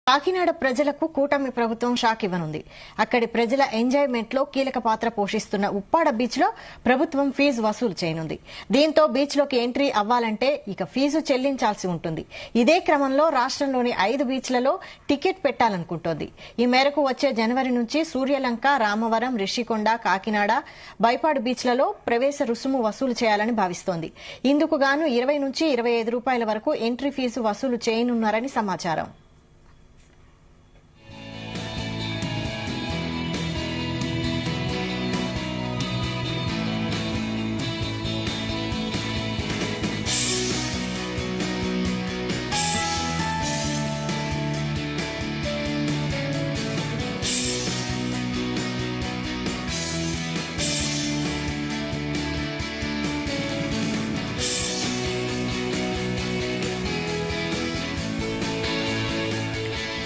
కాకినాడ ప్రజలకు కూటమి ప్రభుత్వం షాక్ ఇవ్వనుంది. అక్కడి ప్రజల ఎంజాయ్మెంట్ లో కీలక పాత్ర పోషిస్తున్న ఉప్పాడ బీచ్ లో ప్రభుత్వం ఫీజు వసూలు చేయనుంది. దీంతో బీచ్ లోకి ఎంట్రీ అవ్వాలంటే ఇక ఫీజు చెల్లించాల్సి ఉంటుంది. ఇదే క్రమంలో రాష్ట్రంలోని 5 బీచ్లలో టికెట్ పెట్టాలనుకుంటోంది. ఈ మేరకు వచ్చే జనవరి నుంచి సూర్యలంక, రామవరం, రిషికొండ, కాకినాడ, బైపాడు బీచ్లలో ప్రవేశ రుసుము వసూలు చేయాలని భావిస్తోంది. ఇందుకు గాను 20 నుంచి 25 రూపాయల వరకు ఎంట్రీ ఫీజు వసూలు చేయనున్నారని సమాచారం.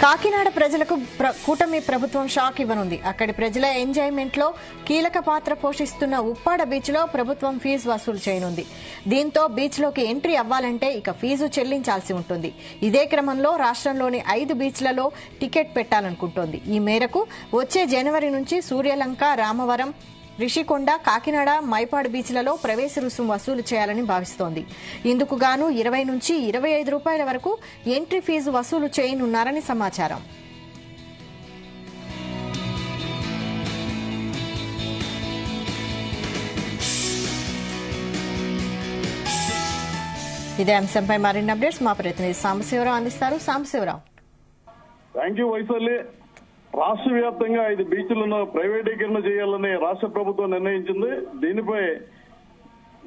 కాకినాడ ప్రజలకు కూటమి ప్రభుత్వం షాక్ ఇవ్వనుంది. అక్కడి ప్రజల ఎంజాయ్మెంట్ లో కీలక పాత్ర పోషిస్తున్న ఉప్పాడ బీచ్ లో ప్రభుత్వం ఫీజు వసూలు చేయనుంది. దీంతో బీచ్ లోకి ఎంట్రీ అవ్వాలంటే ఇక ఫీజు చెల్లించాల్సి ఉంటుంది. ఇదే క్రమంలో రాష్ట్రంలోని 5 బీచ్లలో టికెట్ పెట్టాలనుకుంటోంది. ఈ మేరకు వచ్చే జనవరి నుంచి సూర్యలంక, రామవరం, రిషికొండ, కాకినాడ, మైపాడు బీచ్లలో ప్రవేశ రుసుము వసూలు చేయాలని భావిస్తోంది. ఇందుకు గాను 20 నుంచి 25 రూపాయల వరకు ఎంట్రీ ఫీజు వసూలు చేయనున్నారని సమాచారం. ఇదే అంశంపై మరిన్ని అప్డేట్స్ మా ప్రతినిధి సాంబశివరావు అందిస్తారు. సాంబశివరావు. Thank you Vaishali. రాష్ట్ర వ్యాప్తంగా 5 బీచ్లను ప్రైవేటీకరణ చేయాలని రాష్ట్ర ప్రభుత్వం నిర్ణయించింది. దీనిపై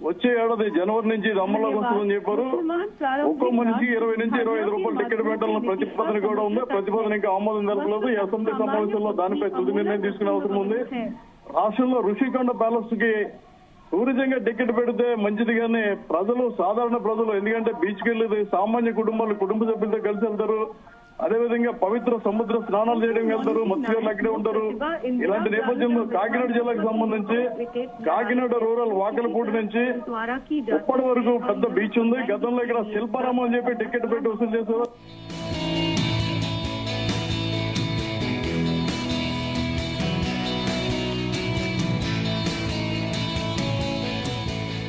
వచ్చే ఏడాది జనవరి నుంచి ఇది అమల్లోకి వస్తుందని చెప్పారు. ఒక్కో మనిషికి 20 నుంచి 25 రూపాయలు టికెట్ పెట్టాలన్న ప్రతిపాదన కూడా ఉంది. ప్రతిపాదన ఇంకా ఆమోదం జరపలేదు. ఈ అసెంబ్లీ సమావేశంలో దానిపై తుది నిర్ణయం తీసుకునే అవసరం ఉంది. రాష్ట్రంలో ఋషికొండ ప్యాలెస్ కి టూరిజంగా టికెట్ పెడితే మంచిది, కానీ సాధారణ ప్రజలు ఎందుకంటే బీచ్కి వెళ్ళేది సామాన్య కుటుంబాలు, కుటుంబ సభ్యులతో కలిసి వెళ్తారు. అదేవిధంగా పవిత్ర సముద్ర స్నానాలు చేయడానికి వెళ్తారు, మత్స్యకారులు అక్కడే ఉంటారు. ఇలాంటి నేపథ్యంలో కాకినాడ జిల్లాకు సంబంధించి కాకినాడ రూరల్ వాకలపూడి నుంచి ఉప్పటి వరకు పెద్ద బీచ్ ఉంది. గతంలో ఇక్కడ శిల్పారామం అని చెప్పి టికెట్ పెట్టి వసూలు చేశారు.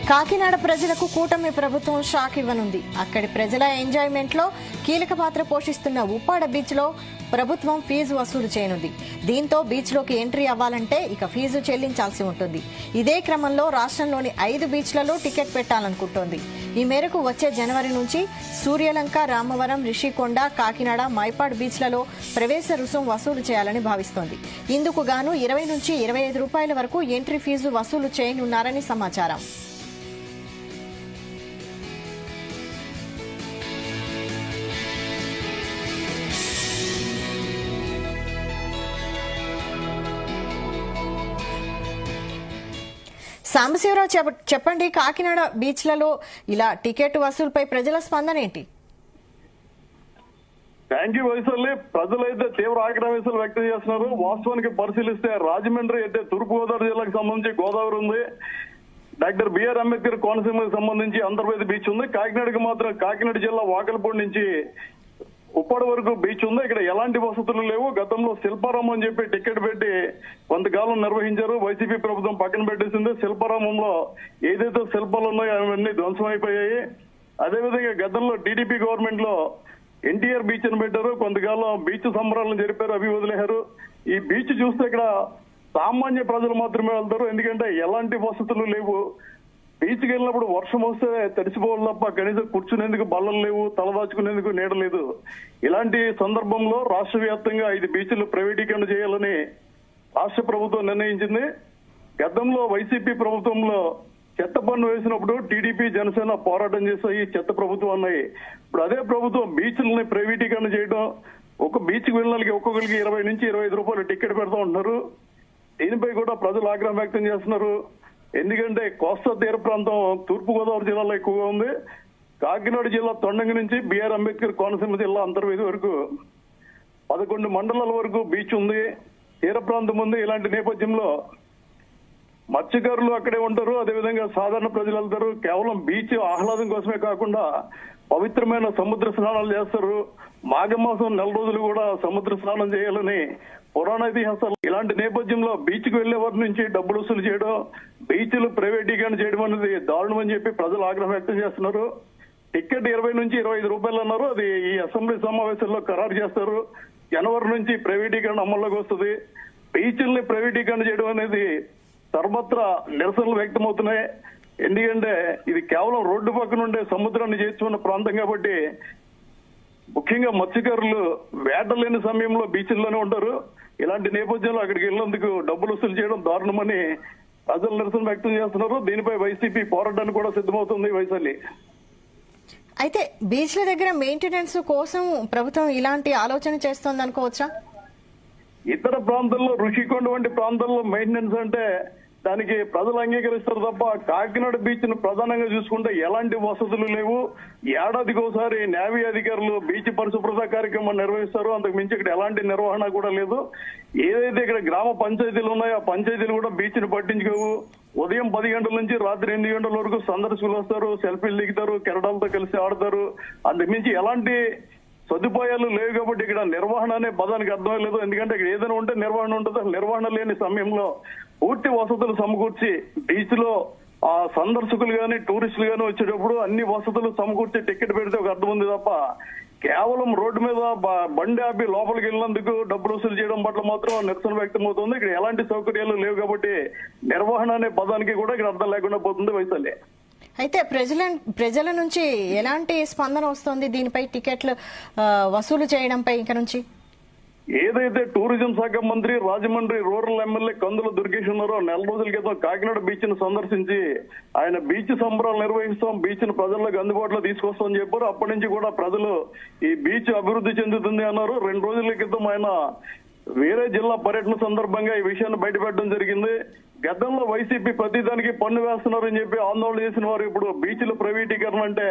కాకినాడ ప్రజలకు కూటమి ప్రభుత్వం షాక్ ఇవ్వనుంది. అక్కడి ప్రజల ఎంజాయ్మెంట్ లో కీలక పాత్ర పోషిస్తున్న ఉప్పాడ బీచ్ లో ప్రభుత్వం ఫీజు వసూలు చేయనుంది. దీంతో బీచ్ లోకి ఎంట్రీ అవ్వాలంటే ఇక ఫీజు చెల్లించాల్సి ఉంటుంది. ఇదే క్రమంలో రాష్ట్రంలోని 5 బీచ్లలో టికెట్ పెట్టాలనుకుంటోంది. ఈ మేరకు వచ్చే జనవరి నుంచి సూర్యలంక, రామవరం, రిషికొండ, కాకినాడ, మైపాడు బీచ్లలో ప్రవేశ రుసుము వసూలు చేయాలని భావిస్తోంది. ఇందుకు గాను 20 నుంచి 25 రూపాయల వరకు ఎంట్రీ ఫీజు వసూలు చేయనున్నారని సమాచారం. సాంబశివరావు, చెప్పండి, కాకినాడ బీచ్లలో ఇలా టికెట్ వసూలుపై ప్రజల స్పందన ఏంటి? Thank you Vaishali. ప్రజలైతే తీవ్ర ఆగ్రహం వ్యక్తం చేస్తున్నారు. వాస్తవానికి పరిశీలిస్తే రాజమండ్రి అయితే తూర్పుగోదావరి జిల్లాకు సంబంధించి గోదావరి ఉంది. డాక్టర్ బిఆర్ అంబేద్కర్ కోనసీమకు సంబంధించి అంతర్వేది బీచ్ ఉంది. కాకినాడకి మాత్రం కాకినాడ జిల్లా వాకలపూడి నుంచి ఉప్పటి వరకు బీచ్ ఉంది. ఇక్కడ ఎలాంటి వసతులు లేవు. గతంలో శిల్పారామం అని చెప్పి టికెట్ పెట్టి కొంతకాలం నిర్వహించారు. వైసీపీ ప్రభుత్వం పక్కన పెట్టేసింది. శిల్పారామంలో ఏదైతే శిల్పాలు ఉన్నాయో అవన్నీ ధ్వంసం అయిపోయాయి. అదేవిధంగా గతంలో టీడీపీ గవర్నమెంట్ లో ఎన్టీఆర్ బీచ్ అని పెట్టారు. కొంతకాలం బీచ్ సంబరాలను జరిపారు, అవి వదిలేశారు. ఈ బీచ్ చూస్తే ఇక్కడ సామాన్య ప్రజలు మాత్రమే వెళ్తారు. ఎందుకంటే ఎలాంటి వసతులు లేవు. బీచ్కి వెళ్ళినప్పుడు వర్షం వస్తే తడిసిపోవాలి తప్ప కనీసం కూర్చునేందుకు బల్లలు లేవు, తలదాచుకునేందుకు నీడ లేదు. ఇలాంటి సందర్భంలో రాష్ట్ర వ్యాప్తంగా 5 బీచ్లు ప్రైవేటీకరణ చేయాలని రాష్ట్ర ప్రభుత్వం నిర్ణయించింది. గతంలో వైసీపీ ప్రభుత్వంలో చెత్త పన్ను వేసినప్పుడు టీడీపీ, జనసేన పోరాటం చేస్తాయి, చెత్త ప్రభుత్వం అన్నాయి. ఇప్పుడు అదే ప్రభుత్వం బీచ్లని ప్రైవేటీకరణ చేయడం, ఒక బీచ్కి వెళ్ళిన ఒక్కొక్కరికి 20 నుంచి 25 రూపాయలు టికెట్ పెడతా ఉంటున్నారు. దీనిపై కూడా ప్రజలు ఆగ్రహం వ్యక్తం చేస్తున్నారు. ఎందుకంటే కోస్తా తీర ప్రాంతం తూర్పుగోదావరి జిల్లాలో ఎక్కువగా ఉంది. కాకినాడ జిల్లా తొండంగి నుంచి బిఆర్ అంబేద్కర్ కోనసీమ జిల్లా అంతర్వేది వరకు 11 మండలాల వరకు బీచ్ ఉంది, తీర ప్రాంతం ఉంది. ఇలాంటి నేపథ్యంలో మత్స్యకారులు అక్కడే ఉంటారు, అదేవిధంగా సాధారణ ప్రజలు వెళ్తారు. కేవలం బీచ్ ఆహ్లాదం కోసమే కాకుండా పవిత్రమైన సముద్ర స్నానాలు చేస్తారు. మాఘమాసం 4 రోజులు కూడా సముద్ర స్నానం చేయాలని పురాణ ఇతిహాసాలు. ఇలాంటి నేపథ్యంలో బీచ్ కు వెళ్లే వారి నుంచి డబ్బులు వసూలు చేయడం, బీచ్లు ప్రైవేటీకరణ చేయడం అనేది దారుణం అని చెప్పి ప్రజలు ఆగ్రహం వ్యక్తం చేస్తున్నారు. టికెట్ 20 నుంచి 25 రూపాయలు అన్నారు. అది ఈ అసెంబ్లీ సమావేశంలో ఖరారు చేస్తారు. జనవరి నుంచి ప్రైవేటీకరణ అమల్లోకి వస్తుంది. బీచ్ల్ని ప్రైవేటీకరణ చేయడం అనేది సర్వత్రా నిరసనలు వ్యక్తమవుతున్నాయి. ఎందుకంటే ఇది కేవలం రోడ్డు పక్కన ఉండే సముద్రాన్ని చేర్చుకున్న ప్రాంతం కాబట్టి ముఖ్యంగా మత్స్యకారులు వేట లేని సమయంలో బీచ్ల్లోనే ఉంటారు. ఇలాంటి నేపథ్యంలో అక్కడికి వెళ్లేందుకు డబ్బులు వసూలు చేయడం దారుణమని ప్రజలు నిరసన వ్యక్తం చేస్తున్నారు. దీనిపై వైసీపీ పోరాటానికి కూడా సిద్ధమవుతుంది. వైశాలి, అయితే బీచ్ల దగ్గర మెయింటెనెన్స్ కోసం ప్రభుత్వం ఇలాంటి ఆలోచన చేస్తోంది అనుకోవచ్చా? ఇతర ప్రాంతాల్లో ఋషికొండ వంటి ప్రాంతాల్లో మెయింటెనెన్స్ అంటే దానికి ప్రజలు అంగీకరిస్తారు తప్ప కాకినాడ బీచ్ ను ప్రధానంగా చూసుకుంటే ఎలాంటి వసతులు లేవు. ఏడాదికి ఒకసారి నేవీ అధికారులు బీచ్ పరిశుభ్రత కార్యక్రమం నిర్వహిస్తారు. అంతకు మించి ఇక్కడ ఎలాంటి నిర్వహణ కూడా లేదు. ఏదైతే ఇక్కడ గ్రామ పంచాయతీలు ఉన్నాయో ఆ పంచాయతీలు కూడా బీచ్ ను పట్టించుకోవు. ఉదయం 10 గంటల నుంచి రాత్రి 8 గంటల వరకు సందర్శకులు వస్తారు, సెల్ఫీలు దిగుతారు, కెరటాలతో కలిసి ఆడతారు. అంతకు మించి ఎలాంటి సదుపాయాలు లేవు కాబట్టి ఇక్కడ నిర్వహణ అనే పదానికి అర్థం లేదు. ఎందుకంటే ఇక్కడ ఏదైనా ఉంటే నిర్వహణ ఉంటుంది. నిర్వహణ లేని సమయంలో పూర్తి వసతులు సమకూర్చి బీచ్ లో ఆ సందర్శకులు గాని టూరిస్టులు గాని వచ్చేటప్పుడు అన్ని వసతులు సమకూర్చి టికెట్ పెడితే ఒక అర్థం ఉంది తప్ప కేవలం రోడ్డు మీద బండి ఆపి లోపలికి వెళ్ళినందుకు డబ్బులు వసూలు చేయడం పట్ల మాత్రం నిరసన వ్యక్తమవుతుంది. ఇక్కడ ఎలాంటి సౌకర్యాలు లేవు కాబట్టి నిర్వహణ అనే పదానికి కూడా ఇక్కడ అర్థం లేకుండా పోతుంది. వైశాలి, అయితే ప్రజల నుంచి ఎలాంటి స్పందన వస్తుంది దీనిపై, టికెట్లు వసూలు చేయడంపై? ఇక నుంచి ఏదైతే టూరిజం శాఖ మంత్రి రాజమండ్రి రూరల్ ఎమ్మెల్యే కందుల దుర్గేష్ ఉన్నారో 4 రోజుల క్రితం కాకినాడ బీచ్ ను సందర్శించి ఆయన బీచ్ సంబరాలు నిర్వహిస్తాం, బీచ్ ను ప్రజలకు అందుబాటులో తీసుకొస్తామని చెప్పారు. అప్పటి నుంచి కూడా ప్రజలు ఈ బీచ్ అభివృద్ధి చెందుతుంది అన్నారు. 2 రోజుల క్రితం ఆయన వేరే జిల్లా పర్యటన సందర్భంగా ఈ విషయాన్ని బయటపెట్టడం జరిగింది. గతంలో వైసీపీ ప్రతిదానికి పన్ను వేస్తున్నారని చెప్పి ఆందోళన చేసిన వారు ఇప్పుడు బీచ్ల ప్రైవేటీకరణ అంటే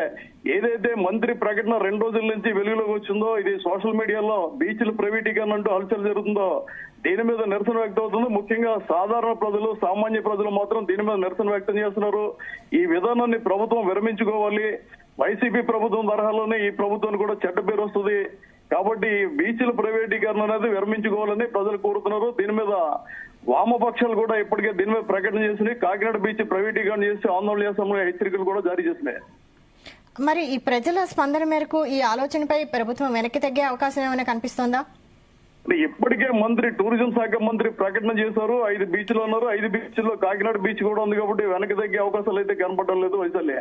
ఏదైతే మంత్రి ప్రకటన 2 రోజుల నుంచి వెలుగులోకి వచ్చిందో ఇది సోషల్ మీడియాలో బీచ్ల ప్రైవేటీకరణ అంటూ హల్చల్ జరుగుతుందో దీని మీద నిరసన వ్యక్తం అవుతుంది. ముఖ్యంగా సాధారణ ప్రజలు, సామాన్య ప్రజలు మాత్రం దీని మీద నిరసన వ్యక్తం చేస్తున్నారు. ఈ విధానాన్ని ప్రభుత్వం విరమించుకోవాలి. వైసీపీ ప్రభుత్వం తరహాలోనే ఈ ప్రభుత్వానికి కూడా చెడ్డ పేరు వస్తుంది. కాబట్టి బీచ్ల ప్రైవేటీకరణ అనేది విరమించుకోవాలని ప్రజలు కోరుతున్నారు. దీని మీద వామపక్షాలు కూడా ఇప్పటికే దీని మీద ప్రకటన చేసినాయి. కాకినాడ బీచ్ ప్రైవేటీకరణ చేసి ఆందోళన చేస్తామని హెచ్చరికలు కూడా జారీ చేసినాయి. మరి ఈ ప్రజల స్పందన మేరకు ఈ ఆలోచనపై ప్రభుత్వం వెనక్కి తగ్గే అవకాశం ఏమైనా కనిపిస్తోందా? ఇప్పటికే మంత్రి టూరిజం శాఖ మంత్రి ప్రకటన చేశారు. 5 బీచ్లు ఉన్నారు. 5 బీచ్ల్లో కాకినాడ బీచ్ కూడా ఉంది కాబట్టి వెనక్కి తగ్గే అవకాశాలు అయితే కనపడడం లేదు. వైశాల్య.